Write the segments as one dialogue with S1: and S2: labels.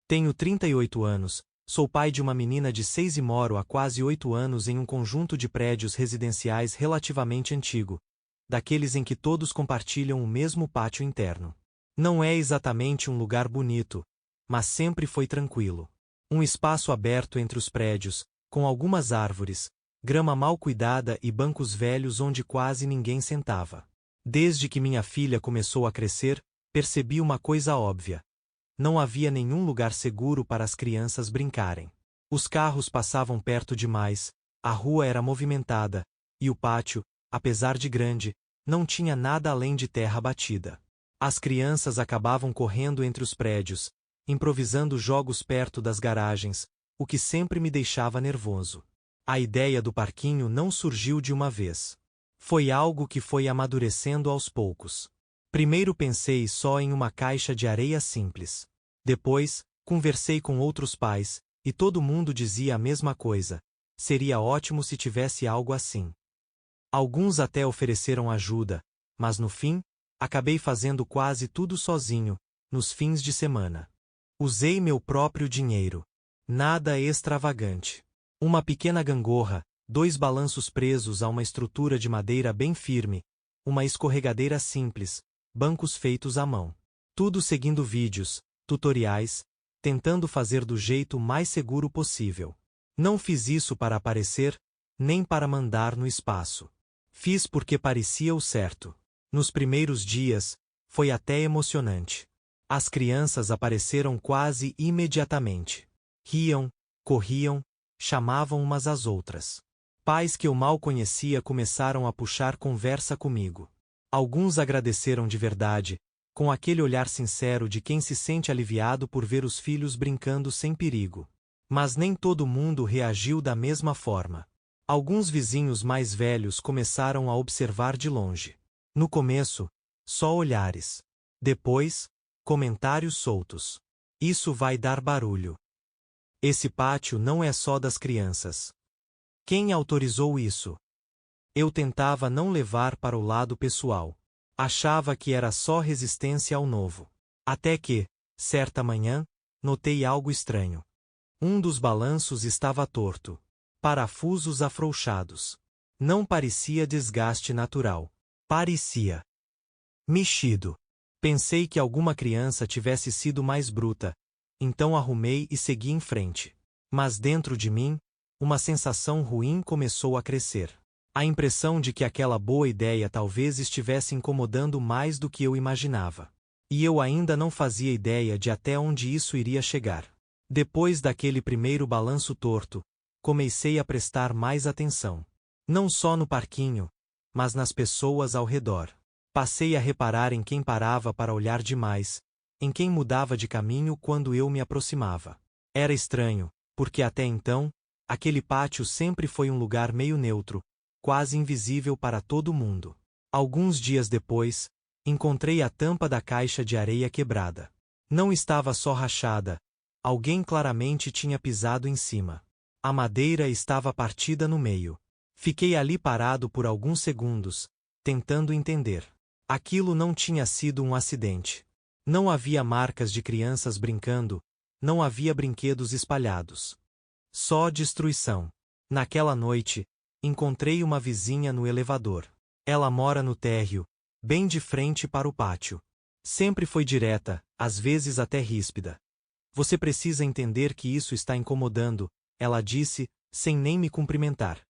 S1: Tenho 38 anos, sou pai de uma menina de 6 e moro há quase 8 anos em um conjunto de prédios residenciais relativamente antigo, daqueles em que todos compartilham o mesmo pátio interno. Não é exatamente um lugar bonito, mas sempre foi tranquilo. Um espaço aberto entre os prédios, com algumas árvores, grama mal cuidada e bancos velhos onde quase ninguém sentava. Desde que minha filha começou a crescer, percebi uma coisa óbvia. Não havia nenhum lugar seguro para as crianças brincarem. Os carros passavam perto demais, a rua era movimentada, e o pátio, apesar de grande, não tinha nada além de terra batida. As crianças acabavam correndo entre os prédios, improvisando jogos perto das garagens, o que sempre me deixava nervoso. A ideia do parquinho não surgiu de uma vez. Foi algo que foi amadurecendo aos poucos. Primeiro pensei só em uma caixa de areia simples. Depois, conversei com outros pais, e todo mundo dizia a mesma coisa. Seria ótimo se tivesse algo assim. Alguns até ofereceram ajuda, mas no fim, acabei fazendo quase tudo sozinho, nos fins de semana. Usei meu próprio dinheiro. Nada extravagante. Uma pequena gangorra, 2 balanços presos a uma estrutura de madeira bem firme, uma escorregadeira simples, bancos feitos à mão. Tudo seguindo vídeos, tutoriais, tentando fazer do jeito mais seguro possível. Não fiz isso para aparecer, nem para mandar no espaço. Fiz porque parecia o certo. Nos primeiros dias, foi até emocionante. As crianças apareceram quase imediatamente. Riam, corriam, chamavam umas às outras. Pais que eu mal conhecia começaram a puxar conversa comigo. Alguns agradeceram de verdade, com aquele olhar sincero de quem se sente aliviado por ver os filhos brincando sem perigo. Mas nem todo mundo reagiu da mesma forma. Alguns vizinhos mais velhos começaram a observar de longe. No começo, só olhares. Depois, comentários soltos. Isso vai dar barulho. Esse pátio não é só das crianças. Quem autorizou isso? Eu tentava não levar para o lado pessoal. Achava que era só resistência ao novo. Até que, certa manhã, notei algo estranho. Um dos balanços estava torto. Parafusos afrouxados. Não parecia desgaste natural. Parecia mexido. Pensei que alguma criança tivesse sido mais bruta, então arrumei e segui em frente. Mas dentro de mim, uma sensação ruim começou a crescer. A impressão de que aquela boa ideia talvez estivesse incomodando mais do que eu imaginava. E eu ainda não fazia ideia de até onde isso iria chegar. Depois daquele primeiro balanço torto, comecei a prestar mais atenção. Não só no parquinho, mas nas pessoas ao redor. Passei a reparar em quem parava para olhar demais, em quem mudava de caminho quando eu me aproximava. Era estranho, porque até então, aquele pátio sempre foi um lugar meio neutro, quase invisível para todo mundo. Alguns dias depois, encontrei a tampa da caixa de areia quebrada. Não estava só rachada, alguém claramente tinha pisado em cima. A madeira estava partida no meio. Fiquei ali parado por alguns segundos, tentando entender. Aquilo não tinha sido um acidente. Não havia marcas de crianças brincando, não havia brinquedos espalhados. Só destruição. Naquela noite, encontrei uma vizinha no elevador. Ela mora no térreo, bem de frente para o pátio. Sempre foi direta, às vezes até ríspida. Você precisa entender que isso está incomodando, ela disse, sem nem me cumprimentar.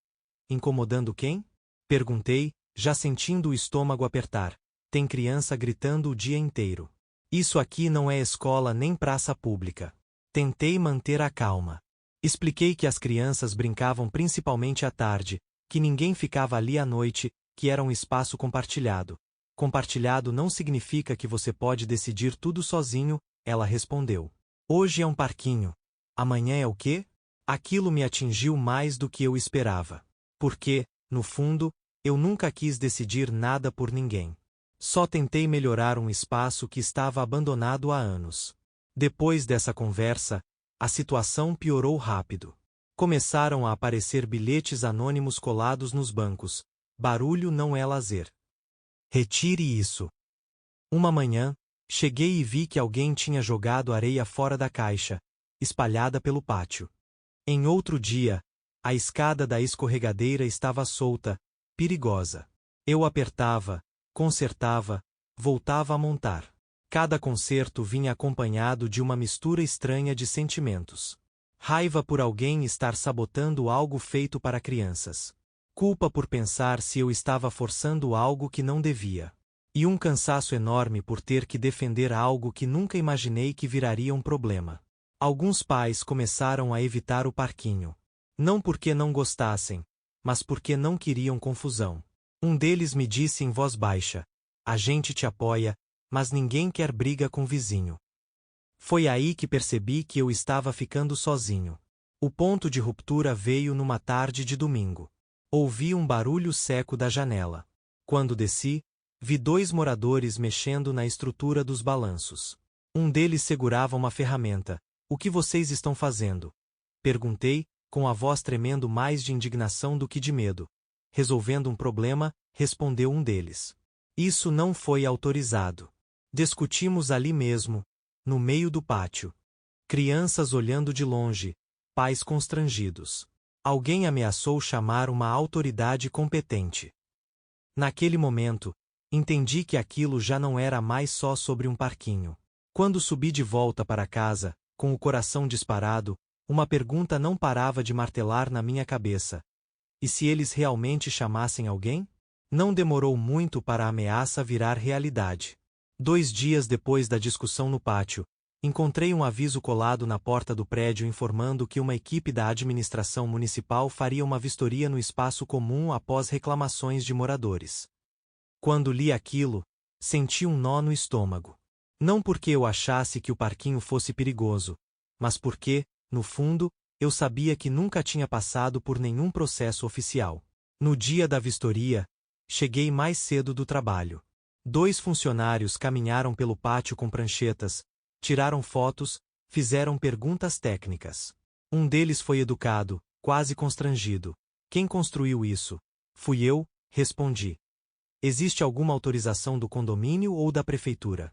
S1: Incomodando quem? Perguntei, já sentindo o estômago apertar. Tem criança gritando o dia inteiro. Isso aqui não é escola nem praça pública. Tentei manter a calma. Expliquei que as crianças brincavam principalmente à tarde, que ninguém ficava ali à noite, que era um espaço compartilhado. Compartilhado não significa que você pode decidir tudo sozinho, ela respondeu. Hoje é um parquinho. Amanhã é o quê? Aquilo me atingiu mais do que eu esperava. Porque, no fundo, eu nunca quis decidir nada por ninguém. Só tentei melhorar um espaço que estava abandonado há anos. Depois dessa conversa, a situação piorou rápido. Começaram a aparecer bilhetes anônimos colados nos bancos. Barulho não é lazer. Retire isso. Uma manhã, Cheguei e vi que alguém tinha jogado areia fora da caixa, espalhada pelo pátio. Em outro dia, a escada da escorregadeira estava solta, perigosa. Eu apertava, consertava, voltava a montar. Cada conserto vinha acompanhado de uma mistura estranha de sentimentos. Raiva por alguém estar sabotando algo feito para crianças. Culpa por pensar se eu estava forçando algo que não devia. E um cansaço enorme por ter que defender algo que nunca imaginei que viraria um problema. Alguns pais começaram a evitar o parquinho. Não porque não gostassem, mas porque não queriam confusão. Um deles me disse em voz baixa: "A gente te apoia, mas ninguém quer briga com o vizinho." Foi aí que percebi que eu estava ficando sozinho. O ponto de ruptura veio numa tarde de domingo. Ouvi um barulho seco da janela. Quando desci, vi 2 moradores mexendo na estrutura dos balanços. Um deles segurava uma ferramenta. "O que vocês estão fazendo?" Perguntei, com a voz tremendo mais de indignação do que de medo. "Resolvendo um problema", respondeu um deles. "Isso não foi autorizado." Discutimos ali mesmo, no meio do pátio. Crianças olhando de longe, pais constrangidos. Alguém ameaçou chamar uma autoridade competente. Naquele momento, entendi que aquilo já não era mais só sobre um parquinho. Quando subi de volta para casa, com o coração disparado, uma pergunta não parava de martelar na minha cabeça. E se eles realmente chamassem alguém? Não demorou muito para a ameaça virar realidade. 2 dias depois da discussão no pátio, encontrei um aviso colado na porta do prédio informando que uma equipe da administração municipal faria uma vistoria no espaço comum após reclamações de moradores. Quando li aquilo, senti um nó no estômago. Não porque eu achasse que o parquinho fosse perigoso, mas porque, no fundo, eu sabia que nunca tinha passado por nenhum processo oficial. No dia da vistoria, cheguei mais cedo do trabalho. 2 funcionários caminharam pelo pátio com pranchetas, tiraram fotos, fizeram perguntas técnicas. Um deles foi educado, quase constrangido. "Quem construiu isso?" "Fui eu", respondi. "Existe alguma autorização do condomínio ou da prefeitura?"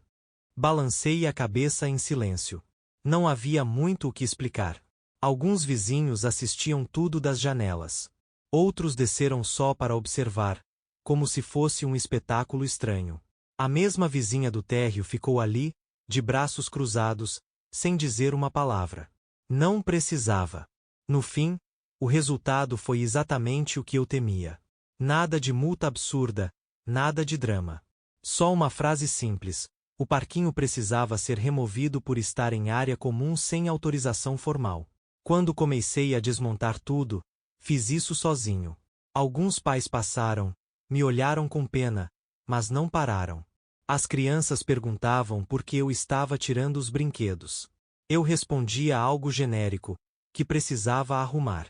S1: Balancei a cabeça em silêncio. Não havia muito o que explicar. Alguns vizinhos assistiam tudo das janelas. Outros desceram só para observar, como se fosse um espetáculo estranho. A mesma vizinha do térreo ficou ali, de braços cruzados, sem dizer uma palavra. Não precisava. No fim, o resultado foi exatamente o que eu temia. Nada de multa absurda, nada de drama. Só uma frase simples: o parquinho precisava ser removido por estar em área comum sem autorização formal. Quando comecei a desmontar tudo, fiz isso sozinho. Alguns pais passaram, me olharam com pena, mas não pararam. As crianças perguntavam por que eu estava tirando os brinquedos. Eu respondia algo genérico, que precisava arrumar.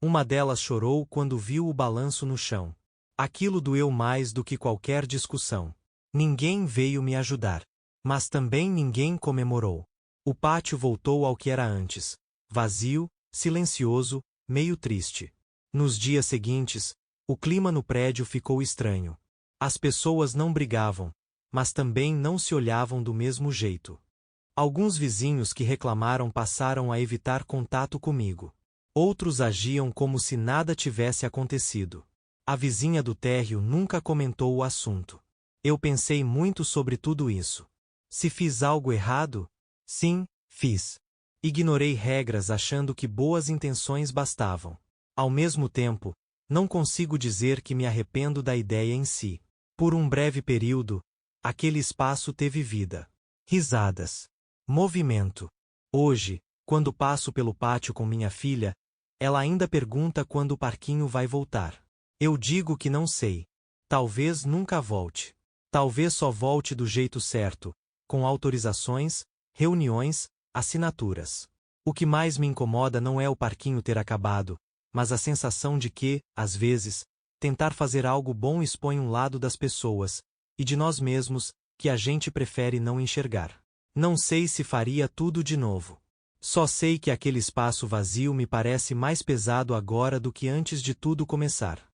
S1: Uma delas chorou quando viu o balanço no chão. Aquilo doeu mais do que qualquer discussão. Ninguém veio me ajudar. Mas também ninguém comemorou. O pátio voltou ao que era antes: vazio, silencioso, meio triste. Nos dias seguintes, o clima no prédio ficou estranho. As pessoas não brigavam, mas também não se olhavam do mesmo jeito. Alguns vizinhos que reclamaram passaram a evitar contato comigo. Outros agiam como se nada tivesse acontecido. A vizinha do térreo nunca comentou o assunto. Eu pensei muito sobre tudo isso. Se fiz algo errado? Sim, fiz. Ignorei regras achando que boas intenções bastavam. Ao mesmo tempo, não consigo dizer que me arrependo da ideia em si. Por um breve período, aquele espaço teve vida. Risadas. Movimento. Hoje, quando passo pelo pátio com minha filha, ela ainda pergunta quando o parquinho vai voltar. Eu digo que não sei. Talvez nunca volte. Talvez só volte do jeito certo, com autorizações, reuniões, assinaturas. O que mais me incomoda não é o parquinho ter acabado, mas a sensação de que, às vezes, tentar fazer algo bom expõe um lado das pessoas, e de nós mesmos, que a gente prefere não enxergar. Não sei se faria tudo de novo. Só sei que aquele espaço vazio me parece mais pesado agora do que antes de tudo começar.